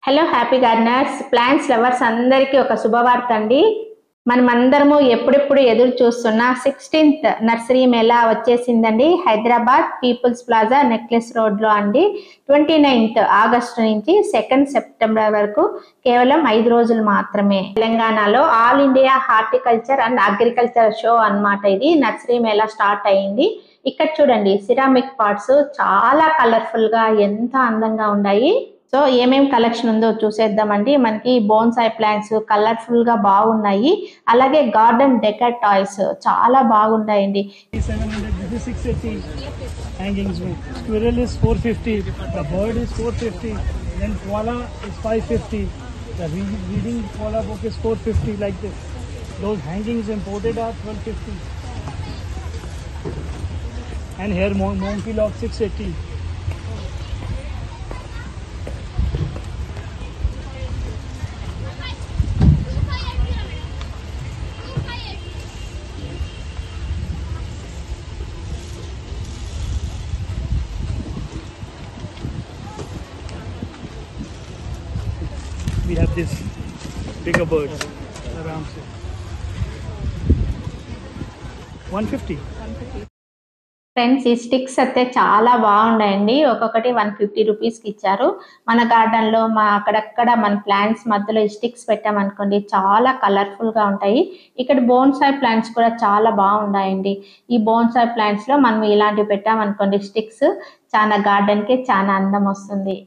Hello happy gardeners plants lovers అందరికీ ఒక శుభవార్త అండి. మనమందరము ఎప్పుడెప్పుడు ఎదురు చూస్తున్న 16th నర్సరీ మేళా వచ్చేసిందండి. హైదరాబాద్ పీపుల్స్ ప్లాజా నెక్లెస్ రోడ్లో అండి. 29th ఆగస్టు నుంచి 2nd సెప్టెంబర్ వరకు కేవలం 5 రోజులు మాత్రమే. తెలంగాణలో all India horticulture and agriculture show అన్నమాట. ఇది నర్సరీ మేళా స్టార్ట్ అయ్యింది. ఇక్కడ చూడండి సిరామిక్ పాట్స్ చాలా కలర్ఫుల్ గా ఎంత అందంగా ఉన్నాయి. సో ఏమేం కలెక్షన్ ఉందో చూసేద్దామండి. మనకి బోన్సాయి ప్లాంట్స్ కలర్ఫుల్ గా బాగున్నాయి. అలాగే గార్డెన్ డెకర్ టాయ్స్ చాలా బాగున్నాయండి. 680 hangings में squirrel is 450, the bird is 450, then koala is 550, the reading koala book is 450, like this. Those hangings imported are 1250, and here monkey log 680. We have this bigger birds around 150. Friends ఈ sticks అయితే చాలా బాగున్నాయండి. ఒక్కొక్కటి 150 రూపీస్కి ఇచ్చారు. మన గార్డెన్లో అక్కడక్కడ మన ప్లాంట్స్ మధ్యలో ఈ స్టిక్స్ పెట్టామనుకోండి చాలా కలర్ఫుల్గా ఉంటాయి. ఇక్కడ బోన్సాయి ప్లాంట్స్ కూడా చాలా బాగున్నాయండి. ఈ బోన్సాయి ప్లాంట్స్లో మనం ఇలాంటివి పెట్టామనుకోండి స్టిక్స్ చాలా గార్డెన్కి చాలా అందం వస్తుంది.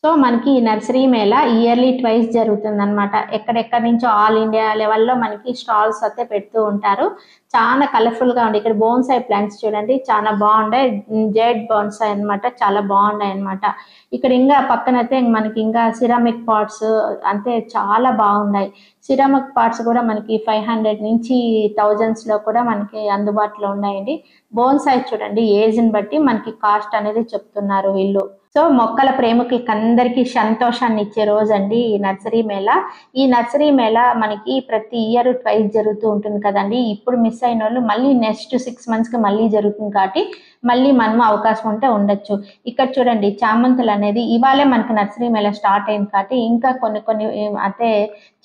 సో మనకి ఈ నర్సరీ మేళా ఇయర్లీ ట్వైస్ జరుగుతుంది అనమాట. ఎక్కడెక్కడి నుంచో ఆల్ ఇండియా లెవెల్లో మనకి స్టాల్స్ అయితే పెడుతూ ఉంటారు. చాలా కలర్ఫుల్గా ఉంది. ఇక్కడ బోన్సాయి ప్లాంట్స్ చూడండి చాలా బాగున్నాయి. జెడ్ బోన్సాయి అనమాట, చాలా బాగున్నాయి అనమాట. ఇక్కడ ఇంకా పక్కనైతే మనకి ఇంకా సిరామిక్ పాట్స్ అంటే చాలా బాగున్నాయి. సిరామిక్ పాట్స్ కూడా మనకి 500 నుంచి 1000s కూడా మనకి అందుబాటులో ఉన్నాయండి. బోన్సాయి చూడండి ఏజ్ని బట్టి మనకి కాస్ట్ అనేది చెప్తున్నారు వీళ్ళు. సో మొక్కల ప్రేమికులకి అందరికీ సంతోషాన్ని ఇచ్చే రోజు అండి ఈ నర్సరీ మేళా. ఈ నర్సరీ మేళా మనకి ప్రతి ఇయర్ ట్వైస్ జరుగుతూ ఉంటుంది కదండి. ఇప్పుడు మిస్ అయిన వాళ్ళు మళ్ళీ నెక్స్ట్ 6 monthsకి మళ్ళీ జరుగుతుంది కాబట్టి మళ్ళీ మనము అవకాశం ఉంటే ఉండొచ్చు. ఇక్కడ చూడండి చామంతులు అనేది ఇవాళే మనకి నర్సరీ మేళా స్టార్ట్ అయింది కాబట్టి ఇంకా కొన్ని అయితే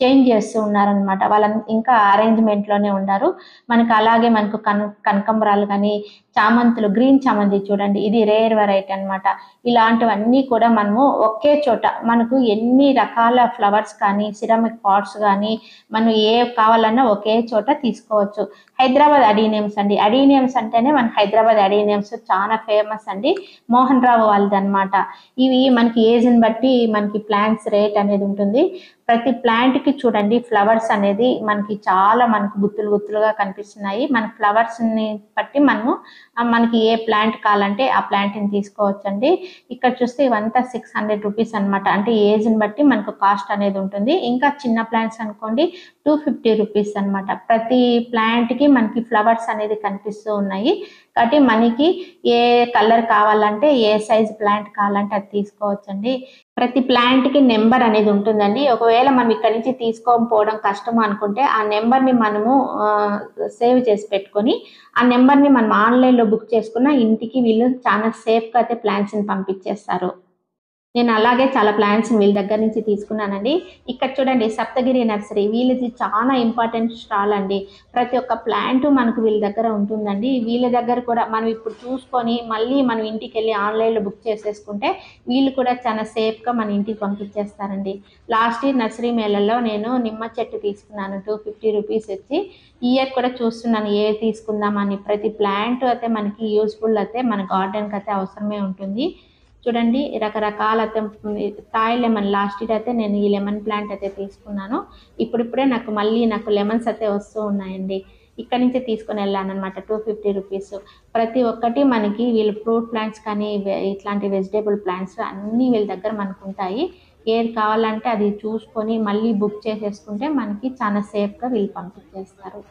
చేంజ్ చేస్తూ ఉన్నారనమాట. వాళ్ళని ఇంకా అరేంజ్మెంట్లోనే ఉన్నారు. మనకు అలాగే మనకు కనకంబరాలు కానీ చామంతులు గ్రీన్ చామంతి చూడండి ఇది రేర్ వెరైటీ అనమాట. ఇలాంటివన్నీ కూడా మనము ఒకే చోట మనకు ఎన్ని రకాల ఫ్లవర్స్ కానీ సిరామిక్ పాట్స్ కానీ మనం ఏ కావాలన్నా ఒకే చోట తీసుకోవచ్చు. హైదరాబాద్ అడీనియమ్స్ అండి. అడీనియమ్స్ అంటేనే మన హైదరాబాద్ అడీనియమ్స్ చాలా ఫేమస్ అండి. మోహన్ రావు వాళ్ళది అనమాట. ఇవి మనకి ఏజ్ని బట్టి మనకి ప్లాంట్స్ రేట్ అనేది ఉంటుంది. ప్రతి ప్లాంట్ కి చూడండి ఫ్లవర్స్ అనేది మనకి చాలా మనకు గుత్తులు గుత్తులుగా కనిపిస్తున్నాయి. మన ఫ్లవర్స్ ని బట్టి మనకి ఏ ప్లాంట్ కావాలంటే ఆ ప్లాంట్ ని తీసుకోవచ్చండి. ఇక్కడ చూస్తే ఇవంతా 600 రూపీస్ అనమాట. అంటే ఏజ్ ని బట్టి మనకు కాస్ట్ అనేది ఉంటుంది. ఇంకా చిన్న ప్లాంట్స్ అనుకోండి 250 రూపీస్ అనమాట. ప్రతి ప్లాంట్ కి మనకి ఫ్లవర్స్ అనేది కనిపిస్తూ ఉన్నాయి కాబట్టి మనకి ఏ కలర్ కావాలంటే ఏ సైజ్ ప్లాంట్ కావాలంటే అది తీసుకోవచ్చండి. ప్రతి ప్లాంట్ కి నెంబర్ అనేది ఉంటుందండి. ఒకవేళ మనం ఇక్కడ నుంచి తీసుకోకపోవడం కష్టం అనుకుంటే ఆ నెంబర్ని మనము సేవ్ చేసి పెట్టుకొని ఆ నెంబర్ని మనం ఆన్లైన్లో బుక్ చేసుకున్న ఇంటికి వీళ్ళు చాలా సేఫ్గా అయితే ప్లాంట్స్ని పంపించేస్తారు. నేను అలాగే చాలా ప్లాంట్స్ వీళ్ళ దగ్గర నుంచి తీసుకున్నానండి. ఇక్కడ చూడండి సప్తగిరి నర్సరీ వీళ్ళది చాలా ఇంపార్టెంట్ స్టాల్ అండి. ప్రతి ఒక్క ప్లాంట్ మనకు వీళ్ళ దగ్గర ఉంటుందండి. వీళ్ళ దగ్గర కూడా మనం ఇప్పుడు చూసుకొని మళ్ళీ మనం ఇంటికి వెళ్ళి ఆన్లైన్లో బుక్ చేసేసుకుంటే వీళ్ళు కూడా చాలా సేఫ్గా మన ఇంటికి పంపించేస్తారండి. లాస్ట్ ఇయర్ నర్సరీ మేళల్లో నేను నిమ్మ చెట్టు తీసుకున్నాను 250 రూపీస్ వచ్చి. ఈ ఇయర్ కూడా చూస్తున్నాను ఏ తీసుకుందామని. ప్రతి ప్లాంట్ అయితే మనకి యూస్ఫుల్ అయితే మన గార్డెన్కి అయితే అవసరమే ఉంటుంది. చూడండి రకరకాల థాయ్ లెమన్ లాస్ట్ ఇయర్ అయితే నేను ఈ లెమన్ ప్లాంట్ అయితే తీసుకున్నాను. ఇప్పుడిప్పుడే నాకు లెమన్స్ అయితే వస్తూ ఉన్నాయండి. ఇక్కడ నుంచి తీసుకొని వెళ్ళాను అనమాట 250 రూపీస్. ప్రతి ఒక్కటి మనకి వీళ్ళు ఫ్రూట్ ప్లాంట్స్ కానీ ఇట్లాంటి వెజిటేబుల్ ప్లాంట్స్ అన్నీ వీళ్ళ దగ్గర మనకు ఉంటాయి. ఏది కావాలంటే అది చూసుకొని మళ్ళీ బుక్ చేసేసుకుంటే మనకి చాలా సేఫ్గా వీళ్ళు పంపించేస్తారు.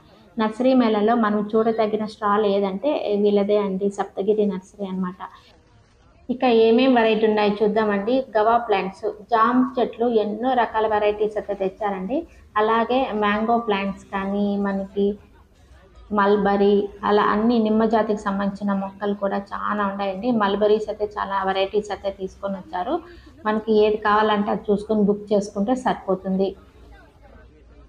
నర్సరీ మేళలో మనం చూడదగిన స్టాల్ ఏదంటే వీళ్ళదే అండి సప్తగిరి నర్సరీ అనమాట. ఇక ఏమేం వెరైటీ ఉన్నాయి చూద్దామండి. గవా ప్లాంట్స్ జామ్ చెట్లు ఎన్నో రకాల వెరైటీస్ అయితే తెచ్చారండి. అలాగే మ్యాంగో ప్లాంట్స్ కానీ మనకి మల్బరీ అలా అన్ని నిమ్మ జాతికి సంబంధించిన మొక్కలు కూడా చాలా ఉన్నాయండి. మల్బరీస్ అయితే చాలా వెరైటీస్ అయితే తీసుకొని వచ్చారు. మనకి ఏది కావాలంటే అది చూసుకొని బుక్ చేసుకుంటే సరిపోతుంది.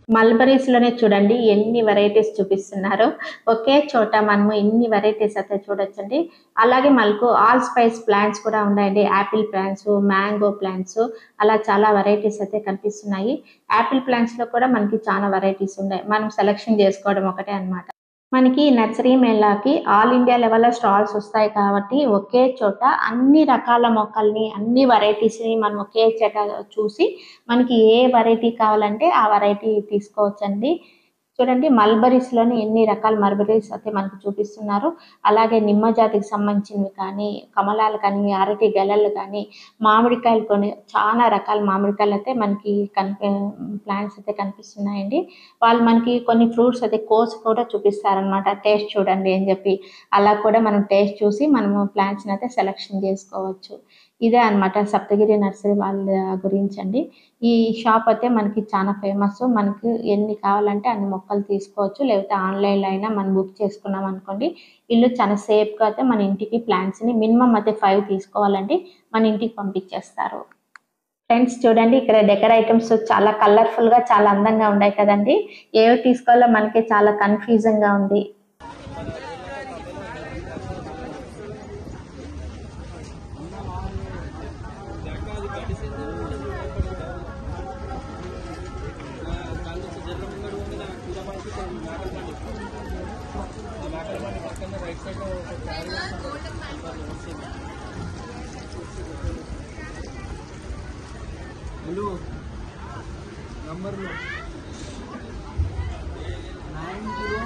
మల్బరీస్‌లోనే చూడండి ఎన్ని వెరైటీస్ చూపిస్తున్నారో. ఒకే చోట మనము ఇన్ని వెరైటీస్ అయితే చూడొచ్చండి. అలాగే మనకు ఆల్ స్పైస్ ప్లాంట్స్ కూడా ఉన్నాయండి. యాపిల్ ప్లాంట్స్, మ్యాంగో ప్లాంట్స్ అలా చాలా వెరైటీస్ అయితే కనిపిస్తున్నాయి. యాపిల్ ప్లాంట్స్‌లో కూడా మనకి చాలా వెరైటీస్ ఉన్నాయి. మనం సెలెక్షన్ చేసుకోవడం ఒకటే అన్నమాట. మనకి నర్సరీ మేళాకి ఆల్ ఇండియా లెవెల్‌లో స్టాల్స్ వస్తాయి కాబట్టి, ఒకే చోట అన్ని రకాల మొక్కల్ని, అన్ని వెరైటీస్‌ని మనం ఒకే చోట చూసి, మనకి ఏ వెరైటీ కావాలంటే ఆ వెరైటీ తీసుకోవచ్చండి. చూడండి మల్బరీస్‌లోనే ఎన్ని రకాల మల్బరీస్ అయితే మనకు చూపిస్తున్నారు. అలాగే నిమ్మ జాతికి సంబంధించినవి కానీ, కమలాలు కానీ, అరటి గెలలు కానీ, మామిడికాయలు కొన్ని చాలా రకాల మామిడికాయలయితే మనకి ప్లాంట్స్ అయితే కనిపిస్తున్నాయండి. వాళ్ళు మనకి కొన్ని ఫ్రూట్స్ అయితే కోసి కూడా చూపిస్తారనమాట. టేస్ట్ చూడండి అని చెప్పి. అలా కూడా మనం టేస్ట్ చూసి మనము ప్లాంట్స్‌ని అయితే సెలెక్షన్ చేసుకోవచ్చు. ఇదే అన్నమాట సప్తగిరి నర్సరీ వాళ్ళ గురించండి. ఈ షాప్ అయితే మనకి చాలా ఫేమస్. మనకు ఎన్ని కావాలంటే అన్ని మొక్కలు తీసుకోవచ్చు. లేకపోతే ఆన్‌లైన్‌లో అయినా మనం బుక్ చేసుకున్నాం అనుకోండి, వీళ్ళు చాలా సేఫ్‌గా అయితే మన ఇంటికి ప్లాంట్స్‌ని మినిమమ్ అయితే 5 తీసుకోవాలండి. మన ఇంటికి పంపించేస్తారు. ఫ్రెండ్స్ చూడండి ఇక్కడ డెకర్ ఐటమ్స్ చాలా కలర్‌ఫుల్‌గా చాలా అందంగా ఉన్నాయి కదండీ! ఏవి తీసుకోవాలో మనకే చాలా కన్‌ఫ్యూజింగ్‌గా ఉంది. నంబర్లో 90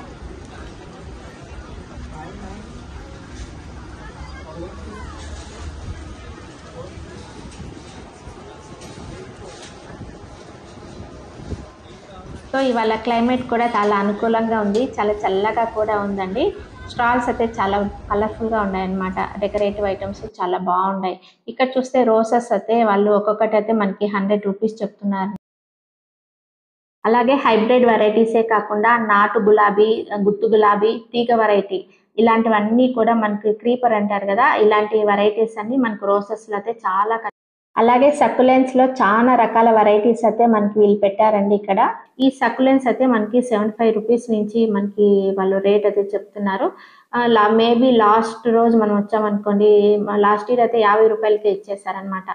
సో ఇవాళ క్లైమేట్ కూడా చాలా అనుకూలంగా ఉంది. చాలా చల్లగా కూడా ఉందండి. స్టాల్స్ అయితే చాలా కలర్‌ఫుల్‌గా ఉన్నాయన్నమాట. డెకరేటివ్ ఐటెమ్స్ చాలా బాగున్నాయి. ఇక్కడ చూస్తే రోసెస్ అయితే వాళ్ళు ఒక్కొక్కటి అయితే మనకి 100 రూపీస్ చెప్తున్నారు. అలాగే హైబ్రిడ్ వెరైటీసే కాకుండా నాటు గులాబీ, గుత్తు గులాబీ, తీగ వెరైటీ ఇలాంటివన్నీ కూడా మనకి క్రీపర్ అంటారు కదా! ఇలాంటి వెరైటీస్ అన్నీ మనకు రోసెస్‌లో అయితే చాలా అలాగే సక్కులెంట్స్‌లో చాలా రకాల వెరైటీస్ అయితే మనకి వీళ్ళు పెట్టారండి ఇక్కడ. ఈ సక్కులెంట్స్ అయితే మనకి 75 రూపీస్ నుంచి మనకి వాళ్ళు రేట్ అయితే చెప్తున్నారు. మేబీ లాస్ట్ రోజు మనం వచ్చామనుకోండి, లాస్ట్ ఇయర్ అయితే 50 రూపాయలకే ఇచ్చేసారనమాట.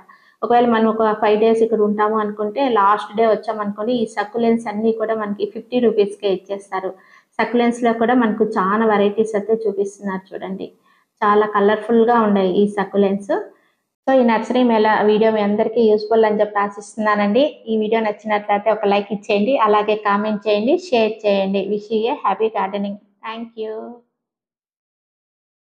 ఒకవేళ మనం ఒక 5 డేస్ ఇక్కడ ఉంటాము అనుకుంటే, లాస్ట్ డే వచ్చామనుకోండి, ఈ సక్కులెంట్స్ అన్నీ కూడా మనకి 50 రూపీస్‌కే ఇచ్చేస్తారు. సక్కులెంట్స్‌లో కూడా మనకు చాలా వెరైటీస్ అయితే చూపిస్తున్నారు చూడండి. చాలా కలర్‌ఫుల్‌గా ఉన్నాయి ఈ సక్కులెంట్స్. సో, ఈ నర్సరీ మేళా వీడియో మీ అందరికీ యూజ్‌ఫుల్ అని చెప్పి ఆశిస్తున్నానండి. ఈ వీడియో నచ్చినట్లయితే ఒక లైక్ ఇచ్చేయండి. అలాగే కామెంట్ చేయండి, షేర్ చేయండి. Wish you A happy gardening. Thank you.